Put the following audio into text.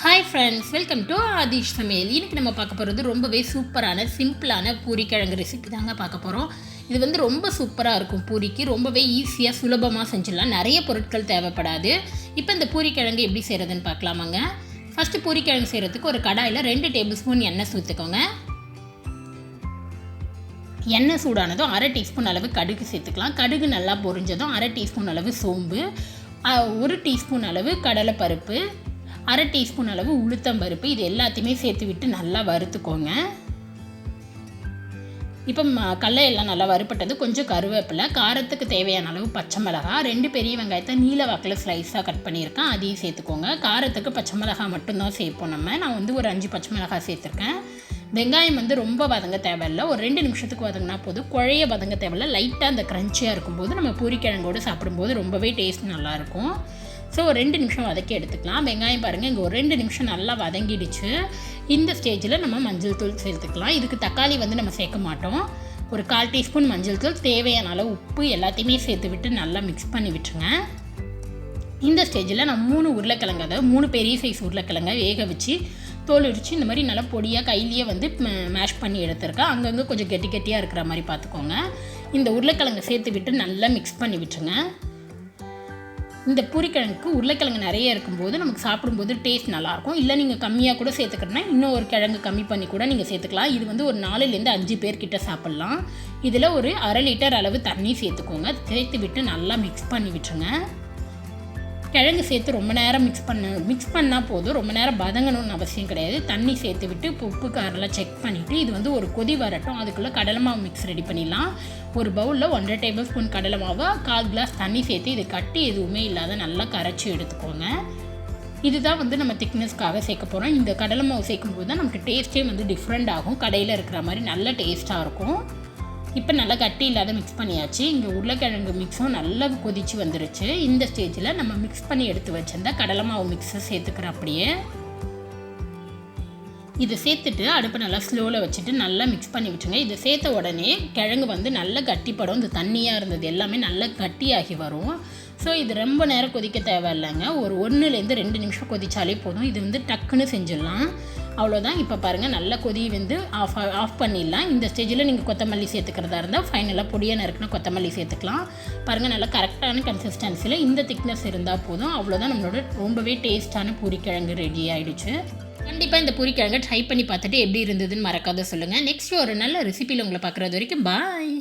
Hi friends, welcome to Aadish சமையல். இன்றைக்கி நம்ம பார்க்க போகிறது ரொம்பவே சூப்பரான சிம்பிளான பூரி கிழங்கு ரெசிபி தாங்க பார்க்க போகிறோம். இது வந்து ரொம்ப சூப்பராக இருக்கும். பூரிக்கு ரொம்பவே ஈஸியாக சுலபமாக செஞ்சிடலாம். நிறைய பொருட்கள் தேவைப்படாது. இப்போ இந்த பூரி கிழங்கு எப்படி செய்கிறதுன்னு பார்க்கலாமாங்க. ஃபஸ்ட்டு பூரி கிழங்கு செய்கிறதுக்கு ஒரு கடாயில் 2 டேபிள் ஸ்பூன் எண்ணெய் ஊற்றிக்கோங்க. எண்ணெய் சூடானதும் 1/2 டீஸ்பூன் அளவு கடுகு சேர்த்துக்கலாம். கடுகு நல்லா பொரிஞ்சதும் 1/2 டீஸ்பூன் அளவு சோம்பு, 1 டீஸ்பூன் அளவு கடலைப்பருப்பு, 1/2 டீஸ்பூன் அளவு உளுத்தம்பருப்பு, இது எல்லாத்தையுமே சேர்த்து விட்டு நல்லா வறுத்துக்கோங்க. இப்போ கடலையெல்லாம் நல்லா வறுப்பட்டது. கொஞ்சம் கருவேப்பிலை, காரத்துக்கு தேவையான அளவு பச்சை மிளகாய், 2 பெரிய வெங்காயத்தை நீல வாக்கில் ஸ்லைஸாக கட் பண்ணியிருக்கேன், அதையும் சேர்த்துக்கோங்க. காரத்துக்கு பச்சை மிளகாய் மட்டும்தான் சேர்ப்போம் நான் வந்து ஒரு 5 பச்சை மிளகாய் சேர்த்துருக்கேன். வெங்காயம் வந்து ரொம்ப வதங்க தேவையில்லை, ஒரு 2 நிமிஷத்துக்கு வதங்கினா போதும். குழைய வதங்க தேவையில்லை, லைட்டாக அந்த க்ரன்ச்சியாக இருக்கும்போது நம்ம பூரிக்கிழங்கோடு சாப்பிடும்போது ரொம்பவே டேஸ்ட் நல்லாயிருக்கும். ஸோ ஒரு 2 நிமிஷம் வதக்கி எடுத்துக்கலாம். வெங்காயம் பாருங்கள், இங்கே ஒரு 2 நிமிஷம் நல்லா வதங்கிடுச்சு. இந்த ஸ்டேஜில் நம்ம மஞ்சள் தூள் சேர்த்துக்கலாம். இதுக்கு தக்காளி வந்து நம்ம சேர்க்க மாட்டோம். ஒரு 1/4 டீஸ்பூன் மஞ்சள் தூள், தேவையான அளவு உப்பு எல்லாத்தையுமே சேர்த்து விட்டு நல்லா மிக்ஸ் பண்ணி விட்டுருங்க. இந்த ஸ்டேஜில் நான் 3 உருளைக்கிழங்கு, அதாவது 3 பெரிய சைஸ் உருளைக்கிழங்கை வேக வச்சு தோல் உரித்து இந்த மாதிரி நல்லா பொடியாக கையிலேயே வந்து மேஷ் பண்ணி எடுத்துருக்கேன். அங்கங்கே கொஞ்சம் கெட்டியாக இருக்கிற மாதிரி பார்த்துக்கோங்க. இந்த உருளைக்கிழங்கை சேர்த்து விட்டு நல்லா மிக்ஸ் பண்ணி விட்டுருங்க. இந்த பூரிக்கிழங்குக்கு உருளைக்கிழங்கு நிறைய இருக்கும்போது நமக்கு சாப்பிடும்போது டேஸ்ட் நல்லாயிருக்கும். இல்லை நீங்கள் கம்மியாக கூட சேர்த்துக்கிறனா இன்னும் ஒரு கிழங்கு கம்மி பண்ணி கூட நீங்கள் சேர்த்துக்கலாம். இது வந்து ஒரு 4லேருந்து 5 பேர்கிட்ட சாப்பிட்லாம். இதில் ஒரு 1/2 லிட்டர் அளவு தண்ணி சேர்த்துக்கோங்க. சேர்த்து விட்டு நல்லா மிக்ஸ் பண்ணி விட்டுருங்க. கிழங்கு சேர்த்து ரொம்ப நேரம் மிக்ஸ் பண்ணால் போதும், ரொம்ப நேரம் வதங்கணும்னு அவசியம் கிடையாது. தண்ணி சேர்த்து விட்டு உப்பு காரெல்லாம் செக் பண்ணிவிட்டு இது வந்து ஒரு கொதி வரட்டும். அதுக்குள்ளே கடலை மாவு மிக்ஸ் ரெடி பண்ணிடலாம். ஒரு பவுலில் 1/2 டேபிள் ஸ்பூன் கடலை மாவை 1/4 கிளாஸ் தண்ணி சேர்த்து இது கட்டி எதுவுமே இல்லாத நல்லா கரைச்சி எடுத்துக்கோங்க. இதுதான் வந்து நம்ம திக்னஸ்க்காக சேர்க்க போகிறோம். இந்த கடலை மாவு சேர்க்கும்போது தான் நமக்கு டேஸ்ட்டே வந்து டிஃப்ரெண்ட் ஆகும். கடையில் இருக்கிற மாதிரி நல்ல டேஸ்ட்டாக இருக்கும். இப்போ நல்லா கட்டி இல்லாத மிக்ஸ் பண்ணியாச்சு. இங்கே உருளைக்கிழங்கு மிக்ஸும் நல்லா கொதித்து வந்துருச்சு. இந்த ஸ்டேஜில் நம்ம மிக்ஸ் பண்ணி எடுத்து வச்சிருந்தா கடலை மாவு மிக்ஸை சேர்த்துக்கிறோம். அப்படியே இதை சேர்த்துட்டு அடுப்பை நல்லா ஸ்லோவில் வச்சுட்டு நல்லா மிக்ஸ் பண்ணி விட்டுருங்க. இதை சேர்த்த உடனே கிழங்கு வந்து நல்லா கட்டிப்படும். இந்த தண்ணியாக இருந்தது எல்லாமே நல்லா கட்டியாகி வரும். ஸோ இது ரொம்ப நேரம் கொதிக்க தேவையில்லைங்க. ஒரு 1லேருந்து 2 நிமிஷம் கொதித்தாலே போதும். இது வந்து டக்குன்னு செஞ்சிடலாம். அவ்வளோதான். இப்போ பாருங்கள், நல்லா கொதி வந்து ஆஃப் பண்ணிடலாம். இந்த ஸ்டேஜில் நீங்கள் கொத்தமல்லி சேர்த்துக்கிறதா இருந்தால் ஃபைனலாக பொடியாக நறுக்குனா கொத்தமல்லி சேர்த்துக்கலாம். பாருங்கள், நல்லா கரெக்டான கன்சிஸ்டன்சியில் இந்த திக்னஸ் இருந்தால் போதும். அவ்வளோதான், நம்மளோட ரொம்பவே டேஸ்ட்டான பூரிக்கிழங்கு ரெடி ஆகிடுச்சு. கண்டிப்பாக இந்த பூரிக்கிழங்கை ட்ரை பண்ணி பார்த்துட்டு எப்படி இருந்ததுன்னு மறக்காத சொல்லுங்கள். நெக்ஸ்ட் ஒரு நல்ல ரெசிபியில் உங்களை பார்க்குறது வரைக்கும் பாய்.